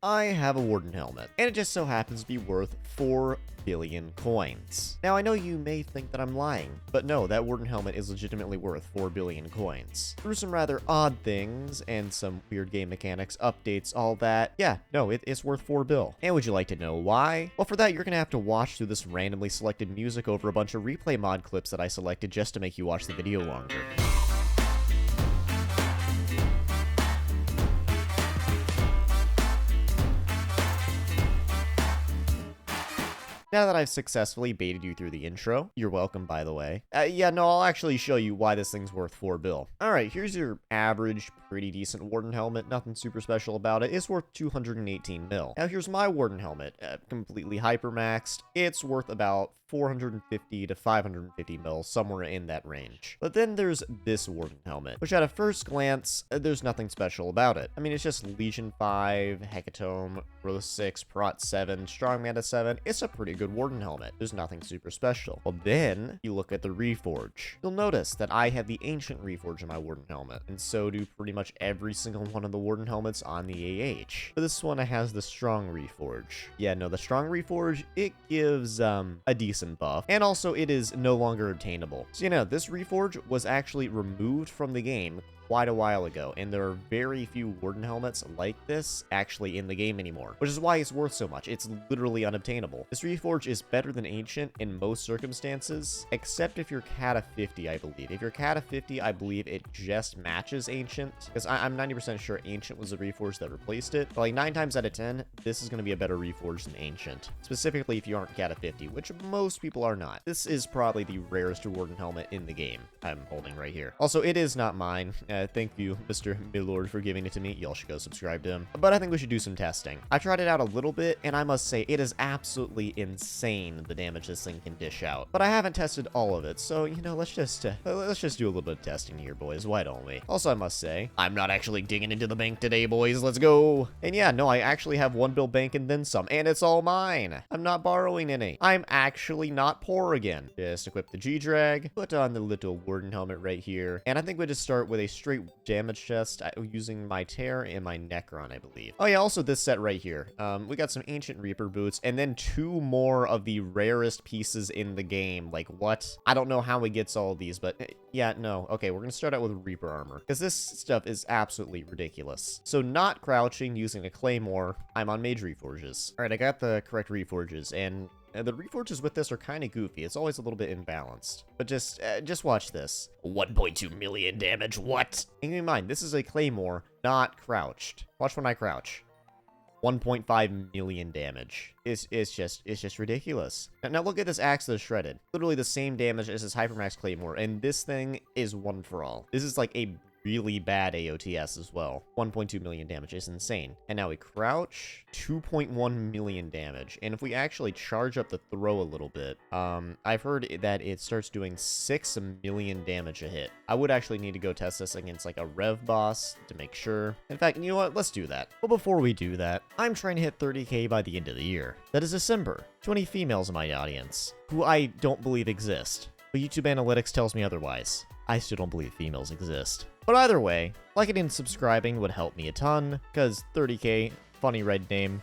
I have a Warden helmet, and it just so happens to be worth 4 billion coins. Now, I know you may think that I'm lying, but no, that Warden helmet is legitimately worth 4 billion coins. Through some rather odd things and some weird game mechanics, updates, all that, yeah, no, it's worth 4 bill. And would you like to know why? Well, for that, you're gonna have to watch through this randomly selected music over a bunch of replay mod clips that I selected just to make you watch the video longer. Now that I've successfully baited you through the intro, you're welcome, by the way. Yeah, no, I'll actually show you why this thing's worth 4 bill. Alright, here's your average, pretty decent Warden helmet. Nothing super special about it. It's worth 218 mil. Now, here's my Warden helmet. Completely hypermaxed. It's worth about 450 to 550 mil, somewhere in that range. But then there's this Warden helmet, which at a first glance, there's nothing special about it. I mean, it's just Legion 5, Hecatomb, Growth 6, Prot 7, Strong Mana 7. It's a pretty good Warden helmet. There's nothing super special. Well, then you look at the Reforge. You'll notice that I have the Ancient Reforge in my Warden helmet, and so do pretty much every single one of the Warden helmets on the AH. But this one has the Strong Reforge. Yeah, no, the Strong Reforge, it gives a decent buff, and also it is no longer obtainable. So you know, this Reforge was actually removed from the game quite a while ago, and there are very few Warden helmets like this actually in the game anymore, which is why it's worth so much. It's literally unobtainable. This Reforge is better than Ancient in most circumstances, except if you're Cata 50, I believe. If you're Cata 50, I believe it just matches Ancient, because I'm 90% sure Ancient was the Reforge that replaced it. But like 9 times out of 10, this is going to be a better Reforge than Ancient, specifically if you aren't Cata 50, which most people are not. This is probably the rarest Warden helmet in the game I'm holding right here. Also, it is not mine. Thank you, Mr. Millord, for giving it to me. Y'all should go subscribe to him. But I think we should do some testing. I tried it out a little bit, and I must say, it is absolutely insane the damage this thing can dish out. But I haven't tested all of it, so, you know, let's just do a little bit of testing here, boys. Why don't we? Also, I must say, I'm not actually digging into the bank today, boys. Let's go. And yeah, no, I actually have 1 bill bank and then some, and it's all mine. I'm not borrowing any. I'm actually not poor again. Just equip the G-Drag, put on the little Warden helmet right here, and I think we just start with a straight damage chest using my Tear and my Necron, I believe. Oh yeah, also this set right here. We got some Ancient Reaper boots, and then 2 more of the rarest pieces in the game. Like, what? I don't know how he gets all of these, but yeah, no. Okay, we're gonna start out with Reaper armor, because this stuff is absolutely ridiculous. So not crouching, using a Claymore, I'm on Mage Reforges. Alright, I got the correct Reforges, and the Reforges with this are kind of goofy. It's always a little bit imbalanced. But just watch this. 1.2 million damage, what? And keep in mind, this is a Claymore, not crouched. Watch when I crouch. 1.5 million damage. It's just ridiculous. Now look at this axe that's shredded. Literally the same damage as this Hypermax Claymore, and this thing is one for all. This is like a really bad AOTS as well. 1.2 million damage is insane. And now we crouch, 2.1 million damage. And if we actually charge up the throw a little bit, I've heard that it starts doing 6 million damage a hit. I would actually need to go test this against like a Rev boss to make sure. In fact, you know what? Let's do that. But before we do that, I'm trying to hit 30k by the end of the year. That is December. 20 females in my audience, who I don't believe exist. But YouTube analytics tells me otherwise. I still don't believe females exist. But either way, liking and subscribing would help me a ton, because 30k, funny red name,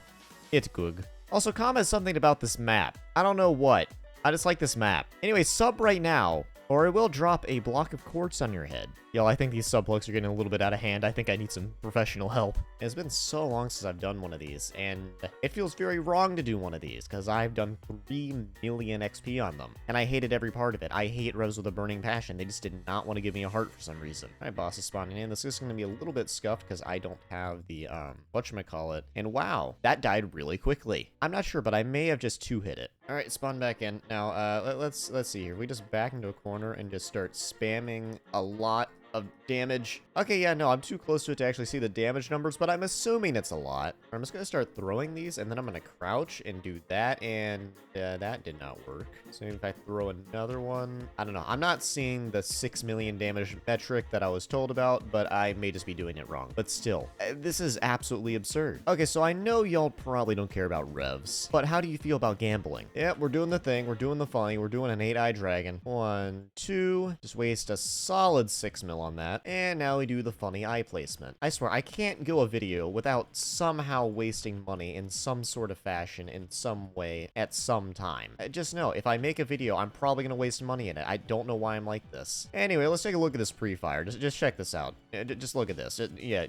it's good. Also, comment something about this map. I don't know what. I just like this map. Anyway, sub right now, or it will drop a block of quartz on your head. Yo, I think these sub plugs are getting a little bit out of hand. I think I need some professional help. It's been so long since I've done one of these, and it feels very wrong to do one of these, because I've done 3 million XP on them, and I hated every part of it. I hate Revs with a burning passion. They just did not want to give me a heart for some reason. All right, boss is spawning in. This is going to be a little bit scuffed, because I don't have the, whatchamacallit. And wow, that died really quickly. I'm not sure, but I may have just 2-hit it. All right, spawn back in. Now, let's see here. We just back into a corner and just start spamming a lot of damage. Okay, yeah, no, I'm too close to it to actually see the damage numbers, but I'm assuming it's a lot. I'm just gonna start throwing these, and then I'm gonna crouch and do that, and that did not work. So if I throw another one, I don't know. I'm not seeing the 6 million damage metric that I was told about, but I may just be doing it wrong. But still, this is absolutely absurd. Okay, so I know y'all probably don't care about revs, but how do you feel about gambling? Yeah, we're doing the thing. We're doing the funny. We're doing an 8-eye dragon. 1, 2, just waste a solid 6 mil on that. And now we do the funny eye placement. I swear, I can't go a video without somehow wasting money in some sort of fashion, in some way, at some time. Just know, if I make a video, I'm probably gonna waste money in it. I don't know why I'm like this. Anyway, let's take a look at this pre-fire. Just check this out. Just look at this. Yeah,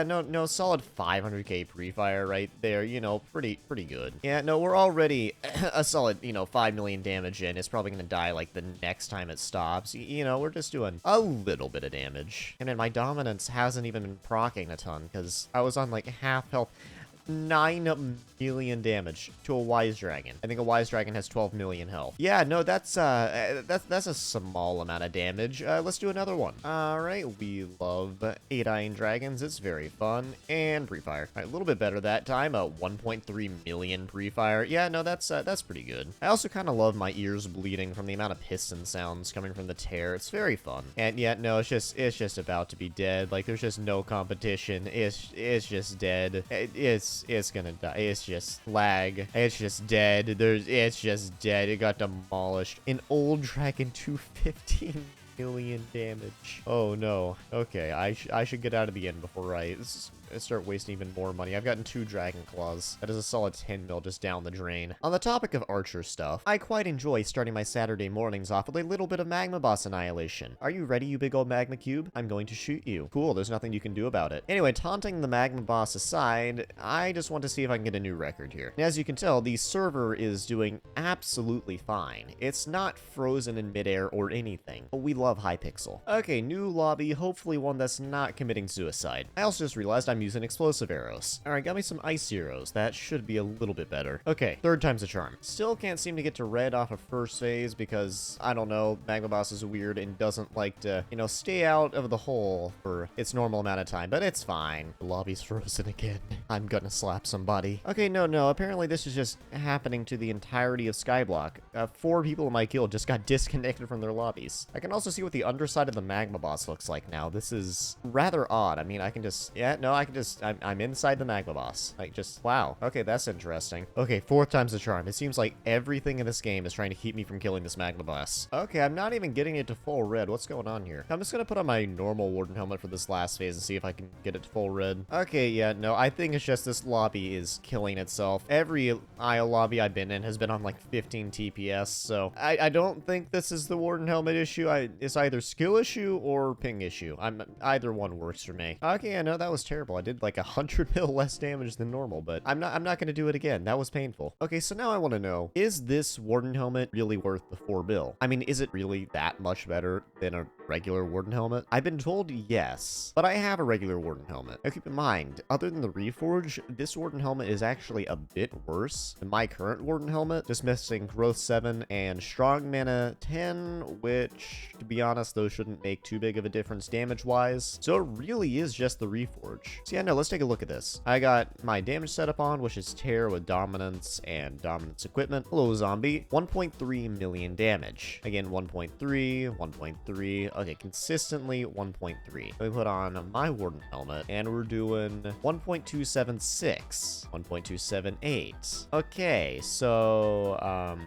no, solid 500k pre-fire right there. You know, pretty good. Yeah, no, we're already a solid, 5 million damage in. It's probably gonna die like the next time it stops. You know, we're just doing a little bit of damage. And then my dominance hasn't even been proccing a ton because I was on like half health. 9 million damage to a wise dragon. I think a wise dragon has 12 million health. Yeah, no, that's a small amount of damage. Let's do another one. All right, we love 8-eyeing dragons. It's very fun. And pre-fire. All right, a little bit better that time. 1.3 million pre-fire. Yeah, no, that's pretty good. I also kind of love my ears bleeding from the amount of piston sounds coming from the tear. It's very fun. And yeah, no, it's just about to be dead. Like, there's just no competition. It's just dead. It's gonna die. It's just lag. It's just dead. It's just dead. It got demolished. An old dragon 215 million damage. Oh no. Okay, I should get out of the end before I start wasting even more money. I've gotten 2 dragon claws. That is a solid 10 mil just down the drain. On the topic of archer stuff, I quite enjoy starting my Saturday mornings off with a little bit of magma boss annihilation. Are you ready, you big old magma cube? I'm going to shoot you. Cool, there's nothing you can do about it. Anyway, taunting the magma boss aside, I just want to see if I can get a new record here. And as you can tell, the server is doing absolutely fine. It's not frozen in midair or anything, but we love Hypixel. Okay, new lobby, hopefully one that's not committing suicide. I also just realized I'm using explosive arrows. Alright, got me some ice arrows. That should be a little bit better. Okay, 3rd time's a charm. Still can't seem to get to red off of first phase because, I don't know, Magma Boss is weird and doesn't like to, stay out of the hole for its normal amount of time, but it's fine. The lobby's frozen again. I'm gonna slap somebody. Okay, no, apparently this is just happening to the entirety of Skyblock. 4 people in my guild just got disconnected from their lobbies. I can also see what the underside of the Magma Boss looks like now. This is rather odd. I mean, I can just, I'm inside the Magma Boss. Like, just, wow. Okay, that's interesting. Okay, 4th time's the charm. It seems like everything in this game is trying to keep me from killing this Magma Boss. Okay, I'm not even getting it to full red. What's going on here? I'm just gonna put on my normal Warden helmet for this last phase and see if I can get it to full red. Okay, yeah, no, I think it's just this lobby is killing itself. Every Isle lobby I've been in has been on like 15 TPS, so I don't think this is the Warden helmet issue. It's either skill issue or ping issue. Either one works for me. Okay, I know that was terrible. I did like 100 mil less damage than normal, but I'm not gonna do it again. That was painful. Okay, so now I want to know, is this Warden helmet really worth the 4 bill? I mean, is it really that much better than a regular Warden helmet? I've been told yes, but I have a regular Warden helmet. Now keep in mind, other than the Reforge, this Warden helmet is actually a bit worse than my current Warden helmet, just missing growth 7 and strong mana 10, which, to be honest, those shouldn't make too big of a difference damage-wise. So it really is just the Reforge. So yeah, no, let's take a look at this. I got my damage setup on, which is Tear with Dominance and Dominance equipment. Hello, zombie. 1.3 million damage. Again, 1.3, 1.3. Okay, consistently 1.3. Let me put on my Warden helmet, and we're doing 1.276, 1.278. Okay, so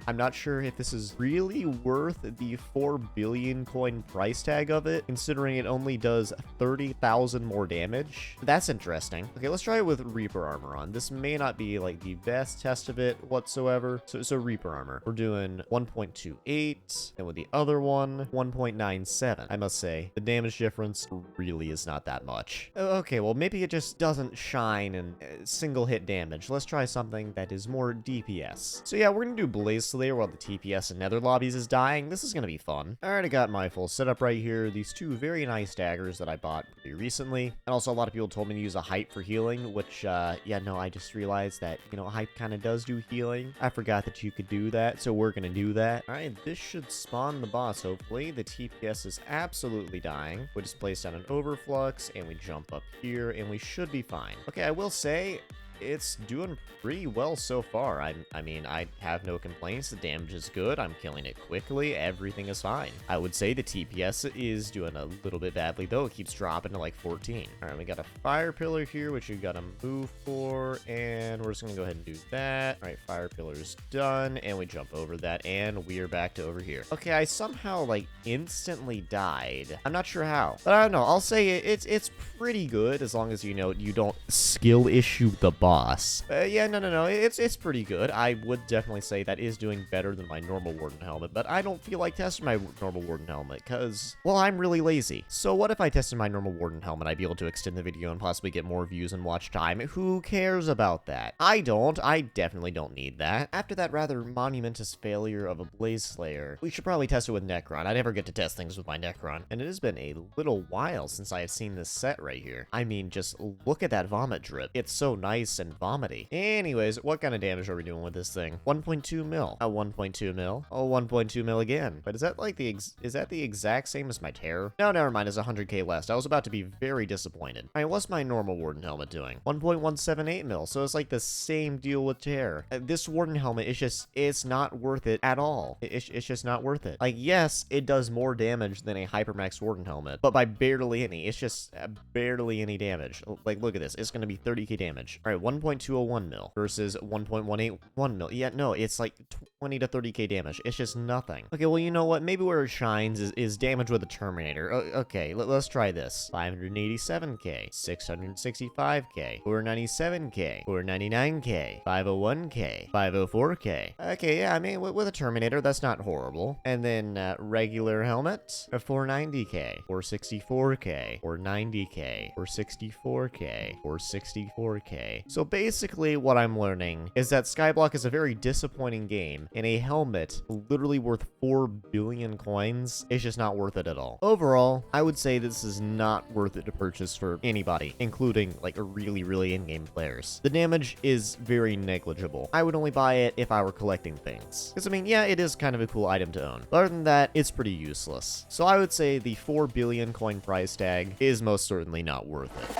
I'm not sure if this is really worth the 4 billion coin price tag of it, considering it only does 30,000 more damage. That's interesting. Okay, let's try it with Reaper armor on. This may not be like the best test of it whatsoever. So Reaper armor. We're doing 1.28, and with the other one, 1.97. I must say, the damage difference really is not that much. Okay, well, maybe it just doesn't shine in single hit damage. Let's try something that is more DPS. So yeah, we're gonna do Blaze Slayer while the TPS in Nether lobbies is dying. This is gonna be fun. Alright, I got my full setup right here. These 2 very nice daggers that I bought pretty recently. And also a lot of people told me to use a Hype for healing, which, yeah, no, I just realized that, Hype kind of does do healing. I forgot that you could do that, so we're gonna do that. Alright, this should spawn the boss, hopefully. The TPS is absolutely dying. We just place down an Overflux, and we jump up here, and we should be fine. Okay, I will say, it's doing pretty well so far. I mean, I have no complaints. The damage is good. I'm killing it quickly. Everything is fine. I would say the TPS is doing a little bit badly, though. It keeps dropping to like 14. All right, we got a fire pillar here, which we got to move for, and we're just going to go ahead and do that. All right, fire pillar's done, and we jump over that, and we are back to over here. Okay, I somehow, like, instantly died. I'm not sure how, but I don't know. I'll say it's pretty good as long as, you know, you don't skill issue the boss. Yeah, no. It's pretty good. I would definitely say that is doing better than my normal Warden helmet, but I don't feel like testing my normal Warden helmet because, well, I'm really lazy. So what if I tested my normal Warden helmet? I'd be able to extend the video and possibly get more views and watch time. Who cares about that? I don't. I definitely don't need that. After that rather monumentous failure of a Blaze Slayer, we should probably test it with Necron. I never get to test things with my Necron, and it has been a little while since I have seen this set right here. I mean, just look at that vomit drip. It's so nice and vomity. Anyways, what kind of damage are we doing with this thing? 1.2 mil. 1.2 mil. Oh, 1.2 mil again. But is that like is that the exact same as my Terror? No, never mind. It's 100k less. I was about to be very disappointed. All right, what's my normal Warden helmet doing? 1.178 mil. So it's like the same deal with Terror. This Warden helmet is just, it's not worth it at all. It's just not worth it. Like, yes, it does more damage than a Hypermax Warden helmet, but by barely any. It's just barely any damage. Like, look at this. It's going to be 30k damage. All right, 1.201 mil versus 1.181 mil. Yeah, no, it's like 20 to 30k damage. It's just nothing. Okay, well, you know what? Maybe where it shines is damage with a Terminator. Okay, let's try this. 587k, 665k, 497k, 499k, 501k, 504k. Okay, yeah, I mean, with a Terminator, that's not horrible. And then regular helmet, 490k, 464k, 490k, 464k, 464k. So basically, what I'm learning is that Skyblock is a very disappointing game, and a helmet literally worth 4 billion coins is just not worth it at all. Overall, I would say this is not worth it to purchase for anybody, including like really in-game players. The damage is very negligible. I would only buy it if I were collecting things. Because I mean, yeah, it is kind of a cool item to own. But other than that, it's pretty useless. So I would say the 4 billion coin price tag is most certainly not worth it.